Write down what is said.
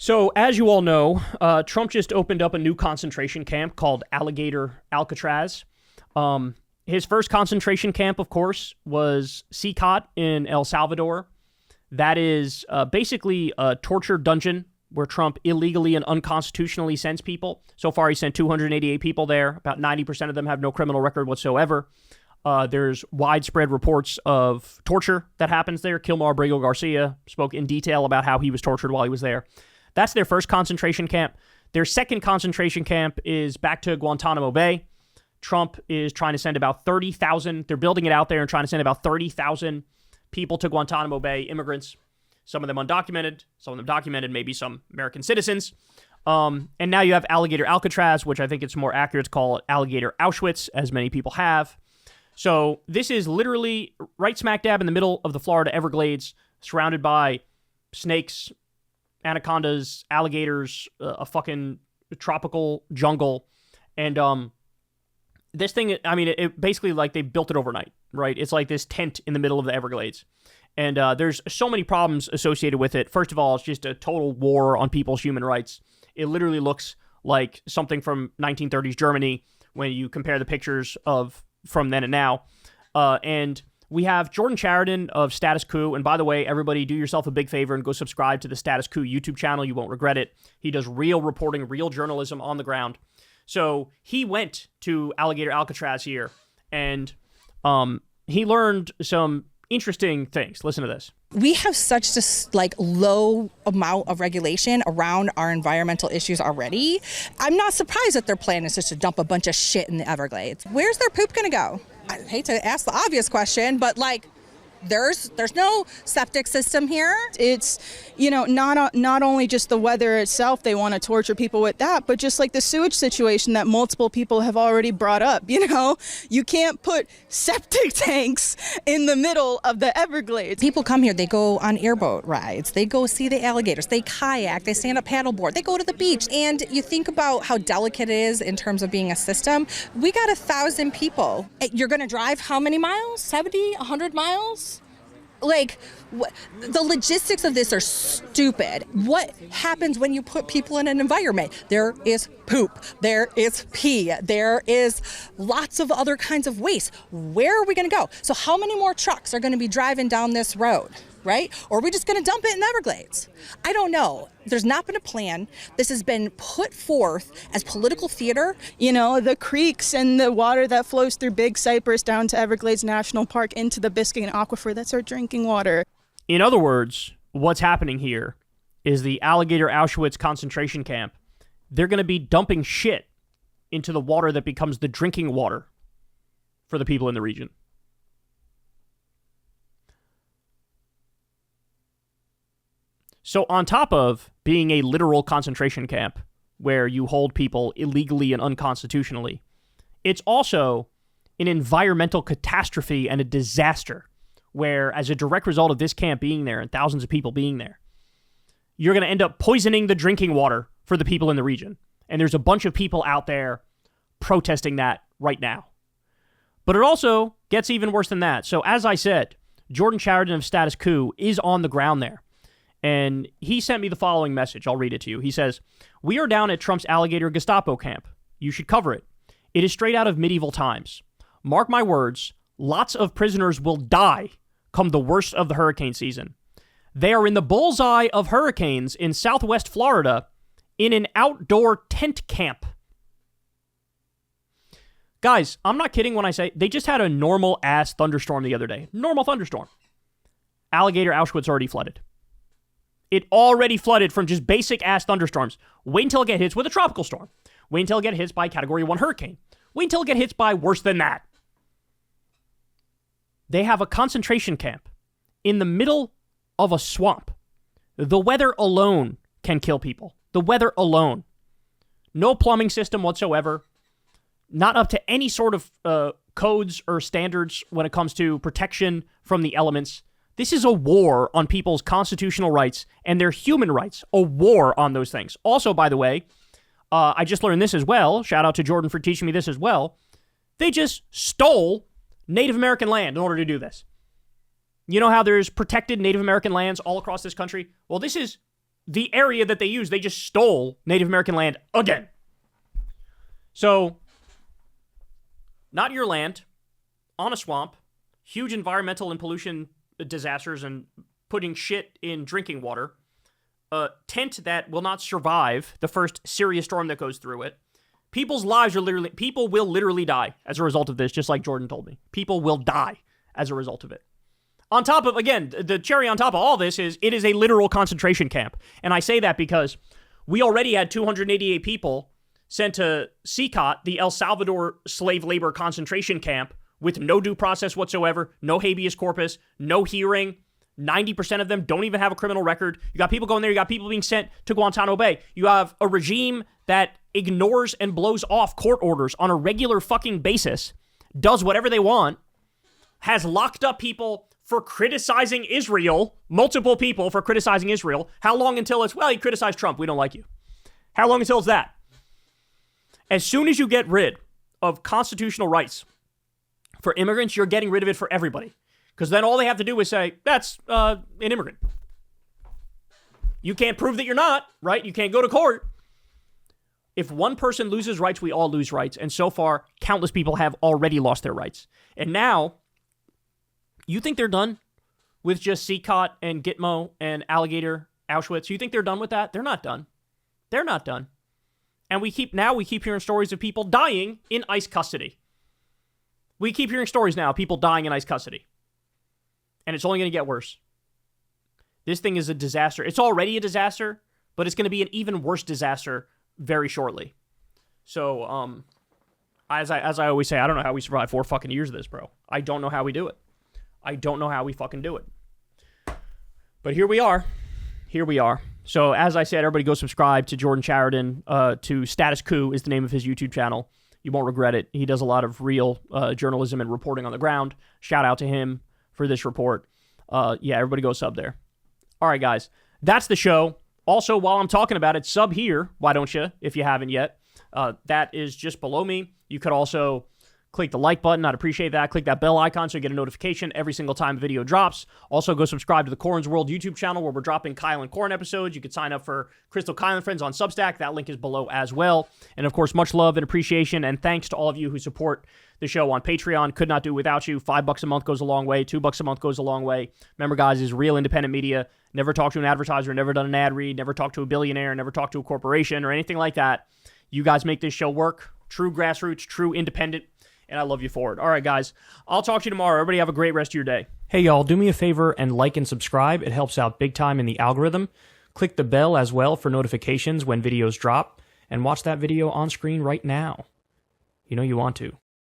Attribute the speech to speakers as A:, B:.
A: So, as you all know, Trump just opened up a new concentration camp called Alligator, Alcatraz. His first concentration camp, of course, was CCOT in El Salvador. That is basically a torture dungeon where Trump illegally and unconstitutionally sends people. So far, he sent 288 people there. About 90% of them have no criminal record whatsoever. There's widespread reports of torture that happens there. Kilmar Brigo Garcia spoke in detail about how he was tortured while he was there. That's their first concentration camp. Their second concentration camp is back to Guantanamo Bay. Trump is trying to send about 30,000. They're building it out there and trying to send about 30,000 people to Guantanamo Bay, immigrants. Some of them undocumented, some of them documented, maybe some American citizens. And now you have Alligator Alcatraz, which I think it's more accurate to call Alligator Auschwitz, as many people have. So this is literally right smack dab in the middle of the Florida Everglades, surrounded by snakes, anacondas, alligators, a fucking tropical jungle. And this thing, I mean, it basically, like, they built it overnight, right? It's like this tent in the middle of the Everglades. And there's so many problems associated with it. First of all, it's just a total war on people's human rights. It literally looks like something from 1930s Germany when you compare the pictures of from then and now. And we have Jordan Chariton of Status Coup. And by the way, everybody do yourself a big favor and go subscribe to the Status Coup YouTube channel. You won't regret it. He does real reporting, real journalism on the ground. So he went to Alligator Alcatraz here, and he learned some interesting things. Listen to this.
B: We have such this low amount of regulation around our environmental issues already. I'm not surprised that their plan is just to dump a bunch of shit in the Everglades. Where's their poop gonna go? I hate to ask the obvious question, but there's no septic system here.
C: It's, not only just the weather itself, they want to torture people with that, but just like the sewage situation that multiple people have already brought up. You can't put septic tanks in the middle of the Everglades.
B: People come here, they go on airboat rides, they go see the alligators, they kayak, they stand up paddleboard, they go to the beach. And you think about how delicate it is in terms of being a system. We got 1,000 people. You're going to drive how many miles? 70, 100 miles? The logistics of this are stupid. What happens when you put people in an environment? There is poop, there is pee, there is lots of other kinds of waste. Where are we going to go? So how many more trucks are going to be driving down this road, right? Or are we just going to dump it in the Everglades? I don't know. There's not been a plan. This has been put forth as political theater.
C: The creeks and the water that flows through Big Cypress down to Everglades National Park into the Biscayne Aquifer, that's our drinking water.
A: In other words, what's happening here is the Alligator Auschwitz concentration camp. They're going to be dumping shit into the water that becomes the drinking water for the people in the region. So on top of being a literal concentration camp where you hold people illegally and unconstitutionally, it's also an environmental catastrophe and a disaster where, as a direct result of this camp being there and thousands of people being there, you're going to end up poisoning the drinking water for the people in the region. And there's a bunch of people out there protesting that right now. But it also gets even worse than that. So as I said, Jordan Chariton of Status Coup is on the ground there. And he sent me the following message. I'll read it to you. He says, "We are down at Trump's Alligator Gestapo camp. You should cover it. It is straight out of medieval times. Mark my words, lots of prisoners will die come the worst of the hurricane season. They are in the bullseye of hurricanes in southwest Florida in an outdoor tent camp." Guys, I'm not kidding when I say they just had a normal-ass thunderstorm the other day. Normal thunderstorm. Alligator Auschwitz already flooded. It already flooded from just basic-ass thunderstorms. Wait until it gets hit with a tropical storm. Wait until it gets hit by Category 1 hurricane. Wait until it gets hit by worse than that. They have a concentration camp in the middle of a swamp. The weather alone can kill people. The weather alone. No plumbing system whatsoever. Not up to any sort of codes or standards when it comes to protection from the elements. This is a war on people's constitutional rights and their human rights. A war on those things. Also, by the way, I just learned this as well. Shout out to Jordan for teaching me this as well. They just stole Native American land in order to do this. You know how there's protected Native American lands all across this country? Well, this is the area that they use. They just stole Native American land again. So, not your land, on a swamp, huge environmental and pollution disasters and putting shit in drinking water, a tent that will not survive the first serious storm that goes through it. People will literally die as a result of this, just like Jordan told me. People will die as a result of it. On top of, again, the cherry on top of all this is it is a literal concentration camp. And I say that because we already had 288 people sent to CCOT, the El Salvador slave labor concentration camp, with no due process whatsoever, no habeas corpus, no hearing. 90% of them don't even have a criminal record. You got people going there. You got people being sent to Guantanamo Bay. You have a regime that ignores and blows off court orders on a regular fucking basis, does whatever they want, has locked up people for criticizing Israel, multiple people for criticizing Israel. How long until it's, well, you criticized Trump, we don't like you? How long until it's that? As soon as you get rid of constitutional rights for immigrants, you're getting rid of it for everybody. Because then all they have to do is say, that's an immigrant. You can't prove that you're not, right? You can't go to court. If one person loses rights, we all lose rights. And so far, countless people have already lost their rights. And now, you think they're done with just CCOT and Gitmo and Alligator, Auschwitz? You think they're done with that? They're not done. They're not done. And we keep hearing stories of people dying in ICE custody. We keep hearing stories now of people dying in ICE custody. And it's only going to get worse. This thing is a disaster. It's already a disaster, but it's going to be an even worse disaster very shortly. So, as I always say, I don't know how we survive 4 fucking years of this, bro. I don't know how we do it. I don't know how we fucking do it. But here we are. Here we are. So, as I said, everybody go subscribe to Jordan Chariton. To Status Coup is the name of his YouTube channel. You won't regret it. He does a lot of real journalism and reporting on the ground. Shout out to him for this report. Yeah, everybody go sub there. All right, guys. That's the show. Also, while I'm talking about it, sub here. Why don't you, if you haven't yet? That is just below me. You could also click the like button. I'd appreciate that. Click that bell icon so you get a notification every single time a video drops. Also, go subscribe to the Corin's World YouTube channel where we're dropping Kyle and Corin episodes. You could sign up for Crystal Kyle and Friends on Substack. That link is below as well. And of course, much love and appreciation and thanks to all of you who support the show on Patreon. Could not do it without you. $5 a month goes a long way. $2 a month goes a long way. Remember, guys, this is real independent media. Never talked to an advertiser, never done an ad read, never talked to a billionaire, never talked to a corporation or anything like that. You guys make this show work. True grassroots, true independent. And I love you for it. All right, guys. I'll talk to you tomorrow. Everybody have a great rest of your day. Hey, y'all. Do me a favor and like and subscribe. It helps out big time in the algorithm. Click the bell as well for notifications when videos drop. And watch that video on screen right now. You know you want to.